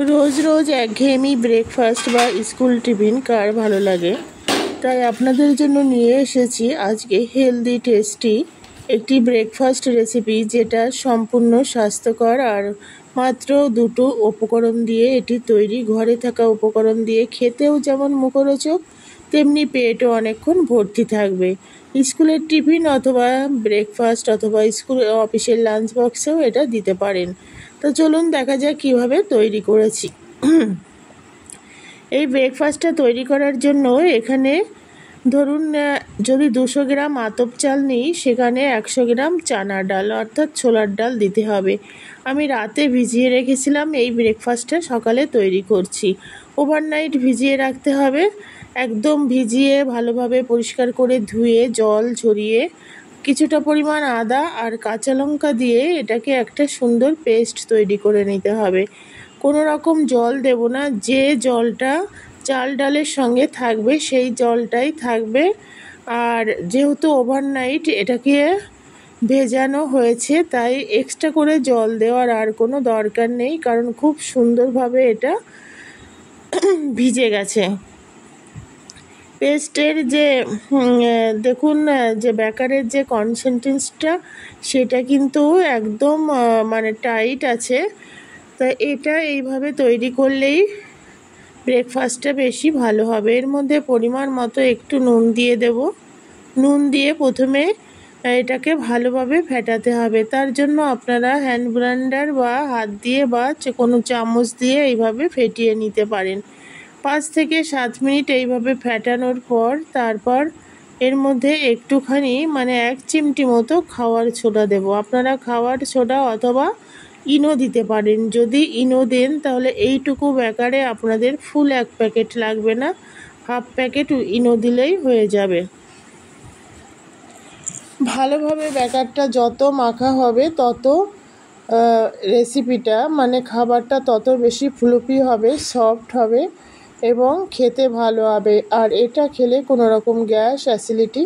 রোজ রোজ একঘেয়েমি ব্রেকফাস্ট বা school tiffin কার ভালো লাগে? তাই আপনাদের জন্য নিয়ে এসেছি আজকে হেলদি টেস্টি একটি ব্রেকফাস্ট রেসিপি, যেটা সম্পূর্ণ স্বাস্থ্যকর আর মাত্র দুটো উপকরণ দিয়ে এটি তৈরি। ঘরে থাকা উপকরণ দিয়ে খেতেও যেমন মুখরোচক, তেমনি পেটও অনেকক্ষণ ভর্তি থাকবে। স্কুলের টিফিন অথবা ব্রেকফাস্ট অথবা স্কুল অফিসের লাঞ্চ বক্সেও এটা দিতে পারেন। তো চলুন দেখা যাক কীভাবে তৈরি করেছি। এই ব্রেকফাস্টটা তৈরি করার জন্য এখানে ধরুন, যদি 200 গ্রাম আতপ চাল নিই, সেখানে 100 গ্রাম চানা ডাল অর্থাৎ ছোলার ডাল দিতে হবে। আমি রাতে ভিজিয়ে রেখেছিলাম, এই ব্রেকফাস্টটা সকালে তৈরি করছি। ওভারনাইট ভিজিয়ে রাখতে হবে। একদম ভিজিয়ে ভালোভাবে পরিষ্কার করে ধুয়ে জল ঝরিয়ে কিছুটা পরিমাণ আদা আর কাঁচা লঙ্কা দিয়ে এটাকে একটা সুন্দর পেস্ট তৈরি করে নিতে হবে। কোনো রকম জল দেব না, যে জলটা চাল ডালের সঙ্গে থাকবে সেই জলটাই থাকবে। আর যেহেতু ওভারনাইট এটাকে ভেজানো হয়েছে, তাই এক্সট্রা করে জল দেওয়ার আর কোনো দরকার নেই, কারণ খুব সুন্দরভাবে এটা ভিজে গেছে। পেস্টের যে দেখুন, যে ব্যাটারের যে কনসিস্টেন্সিটা, সেটা কিন্তু একদম মানে টাইট আছে। তা এটা এইভাবে তৈরি করলেই ব্রেকফাস্টটা বেশি ভালো হবে। এর মধ্যে পরিমাণ মতো একটু নুন দিয়ে দেব। নুন দিয়ে প্রথমে এটাকে ভালোভাবে ফেটাতে হবে। তার জন্য আপনারা হ্যান্ড ব্লেন্ডার বা হাত দিয়ে বা কোনো চামচ দিয়ে এইভাবে ফেটিয়ে নিতে পারেন। 5 থেকে 7 মিনিট এইভাবে ফেটানোর পর তারপর এর মধ্যে একটুখানি মানে 1 চিমটি মতো খাওয়ার সোডা দেব। আপনারা খাওয়ার সোডা অথবা ইনো দিতে পারেন। যদি ইনো দেন তাহলে এইটুকু ব্যাটারে আপনাদের ফুল 1 প্যাকেট লাগবে না, হাফ প্যাকেট ইনো দিলেই হয়ে যাবে। ভালোভাবে ব্যাটারটা যত মাখা হবে তত রেসিপিটা মানে খাবারটা তত বেশি ফ্লুফি হবে, সফট হবে এবং খেতে ভালো হবে। আর এটা খেলে কোনো রকম গ্যাস অ্যাসিডিটি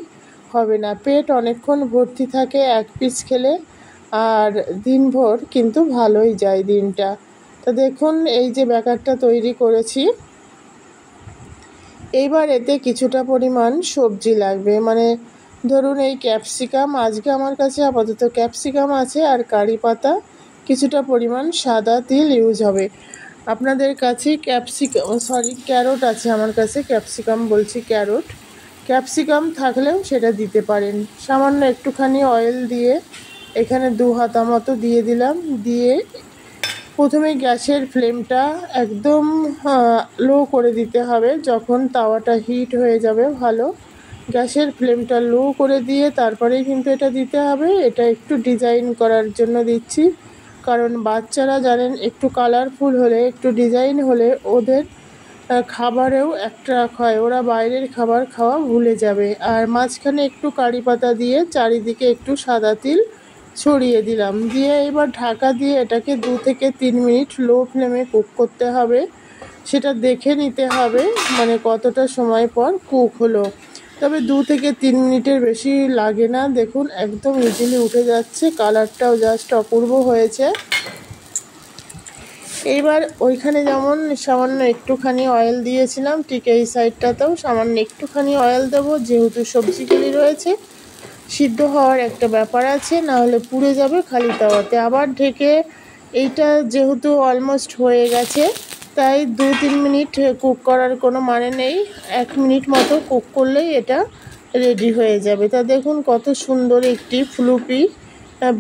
হবে না। পেট অনেকক্ষণ ভর্তি থাকে এক পিস খেলে, আর দিনভর কিন্তু ভালোই যায় দিনটা। তো দেখুন, এই যে ব্যাটারটা তৈরি করেছি, এইবার এতে কিছুটা পরিমাণ সবজি লাগবে। মানে ধরুন এই ক্যাপসিকাম, আজকে আমার কাছে আপাতত ক্যাপসিকাম আছে, আর কারি পাতা, কিছুটা পরিমাণ সাদা তিল ইউজ হবে। আপনাদের কাছে ক্যারোট আছে, আমার কাছে ক্যাপসিকাম বলছি, ক্যাপসিকাম থাকলেও সেটা দিতে পারেন। সামান্য একটুখানি অয়েল দিয়ে এখানে 2 হাতা মতো দিয়ে দিলাম। দিয়ে প্রথমে গ্যাসের ফ্লেমটা একদম লো করে দিতে হবে। যখন তাওয়াটা হিট হয়ে যাবে ভালো, গ্যাসের ফ্লেমটা লো করে দিয়ে তারপরেই কিন্তু এটা দিতে হবে। এটা একটু ডিজাইন করার জন্য দিচ্ছি, কারণ বাচ্চারা জানেন একটু কালারফুল হলে, একটু ডিজাইন হলে ওদের খাবারেও অ্যাট্রাক্ট হয়, ওরা বাইরের খাবার খাওয়া ভুলে যাবে। আর মাঝখানে একটু কারি পাতা দিয়ে চারিদিকে একটু সাদা তিল ছড়িয়ে দিলাম। দিয়ে এবার ঢাকা দিয়ে এটাকে 2 থেকে 3 মিনিট লো ফ্লেমে কুক করতে হবে। সেটা দেখে নিতে হবে মানে কতটা সময় পর কুক হলো। তবে 2 থেকে 3 মিনিটের বেশি লাগে না। দেখুন একদম ইজিলি উঠে যাচ্ছে, কালারটাও জাস্ট অপূর্ব হয়েছে। এইবার ওইখানে যেমন সামান্য একটুখানি অয়েল দিয়েছিলাম, ঠিক এই সাইডটাতেও সামান্য একটুখানি অয়েল দেবো, যেহেতু সবজিগুলি রয়েছে সিদ্ধ হওয়ার একটা ব্যাপার আছে, না হলে পুড়ে যাবে খালি তাওয়াতে। আবার ঢেকে এইটা যেহেতু অলমোস্ট হয়ে গেছে, তাই 2-3 মিনিট কুক করার কোনো মানে নেই। 1 মিনিট মতো কুক করলেই এটা রেডি হয়ে যাবে। তা দেখুন কত সুন্দর একটি ফ্লুফি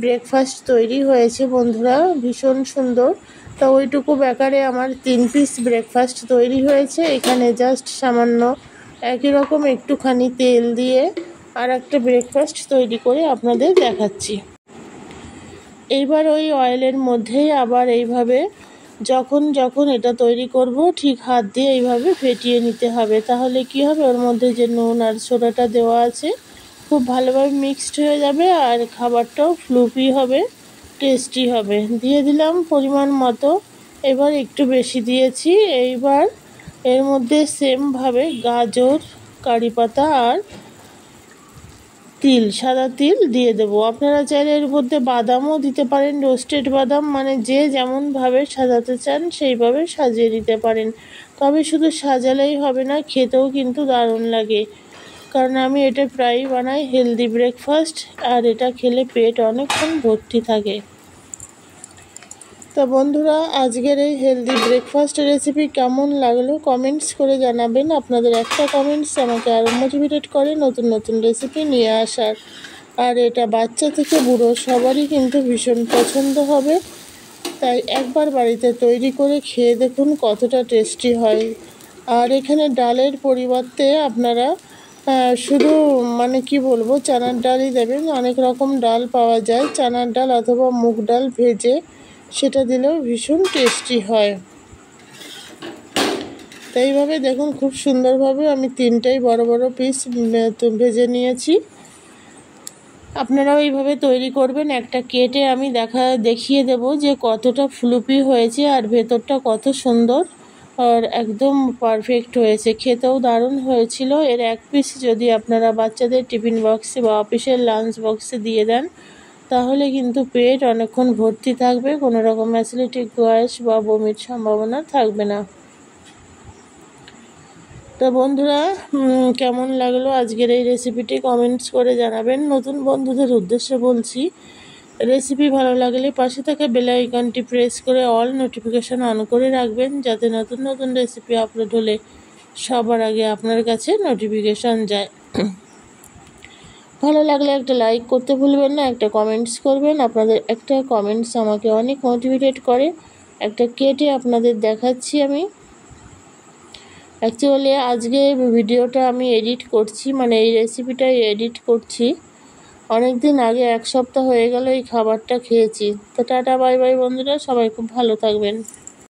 ব্রেকফাস্ট তৈরি হয়েছে বন্ধুরা, ভীষণ সুন্দর। তা ওইটুকু ব্যাটারে আমার 3 পিস ব্রেকফাস্ট তৈরি হয়েছে। এখানে জাস্ট সামান্য একই রকম একটুখানি তেল দিয়ে আর একটা ব্রেকফাস্ট তৈরি করে আপনাদের দেখাচ্ছি। এইবার ওই অয়েলের মধ্যেই আবার এইভাবে যখন এটা তৈরি করব, ঠিক হাত দিয়ে এইভাবে ফেটিয়ে নিতে হবে। তাহলে কি হবে, ওর মধ্যে যে নুন আর সোডাটা দেওয়া আছে খুব ভালোভাবে মিক্সড হয়ে যাবে, আর খাবারটাও ফ্লুফি হবে, টেস্টি হবে। দিয়ে দিলাম পরিমাণ মতো, এবার একটু বেশি দিয়েছি। এইবার এর মধ্যে সেমভাবে গাজর, কারি পাতা আর তিল, সাদা তিল দিয়ে দেবো। আপনারা চাইলে এর মধ্যে বাদামও দিতে পারেন, রোস্টেড বাদাম, মানে যে যেমনভাবে সাজাতে চান সেইভাবে সাজিয়ে দিতে পারেন। তবে শুধু সাজালেই হবে না, খেতেও কিন্তু দারুণ লাগে, কারণ আমি এটা প্রায়ই বানাই হেলদি ব্রেকফাস্ট, আর এটা খেলে পেট অনেকক্ষণ ভর্তি থাকে। তা বন্ধুরা, আজকের এই হেলদি ব্রেকফাস্ট রেসিপি কেমন লাগলো কমেন্টস করে জানাবেন। আপনাদের একটা কমেন্টস আমাকে আরও মোটিভেটেড করে নতুন নতুন রেসিপি নিয়ে আসার। আর এটা বাচ্চা থেকে বুড়ো সবারই কিন্তু ভীষণ পছন্দ হবে, তাই একবার বাড়িতে তৈরি করে খেয়ে দেখুন কতটা টেস্টি হয়। আর এখানে ডালের পরিবর্তে আপনারা শুধু মানে কি বলবো, চানার ডালই দেবেন। অনেক রকম ডাল পাওয়া যায়, চানার ডাল অথবা মুগ ডাল ভেজে সেটা দিলেও ভীষণ টেস্টি হয়। তো এইভাবে দেখুন খুব সুন্দরভাবে আমি 3টাই বড় বড় পিস ভেজে নিয়েছি। আপনারাও এইভাবে তৈরি করবেন। একটা কেটে আমি দেখিয়ে দেব যে কতটা ফ্লুপি হয়েছে আর ভেতরটা কত সুন্দর আর একদম পারফেক্ট হয়েছে, খেতেও দারুণ হয়েছিল। এর এক পিস যদি আপনারা বাচ্চাদের টিফিন বক্সে বা অফিসের লাঞ্চ বক্সে দিয়ে দেন তাহলে কিন্তু পেট অনেকক্ষণ ভর্তি থাকবে, কোনো রকম অ্যাসিডিটি, গ্যাস বা বমির সম্ভাবনা থাকবে না। তো বন্ধুরা, কেমন লাগলো আজকের এই রেসিপিটি কমেন্টস করে জানাবেন। নতুন বন্ধুদের উদ্দেশ্যে বলছি, রেসিপি ভালো লাগলে পাশে থাকা বেল আইকনটি প্রেস করে অল নোটিফিকেশন অন করে রাখবেন, যাতে নতুন নতুন রেসিপি আপলোড হলে সবার আগে আপনার কাছে নোটিফিকেশন যায়। ভালো লাগলে একটা লাইক করতে ভুলবেন না, একটা কমেন্টস করবেন। আপনাদের একটা কমেন্টস আমাকে অনেক মোটিভেটেড করে। একটা কেটে আপনাদের দেখাচ্ছি আমি। অ্যাকচুয়ালি আজকে ভিডিওটা আমি এডিট করছি, মানে এই রেসিপিটাই এডিট করছি অনেক দিন আগে, 1 সপ্তাহ হয়ে গেল এই খাবারটা খেয়েছি। তো টাটা বাই বাই বন্ধুরা, সবাই খুব ভালো থাকবেন।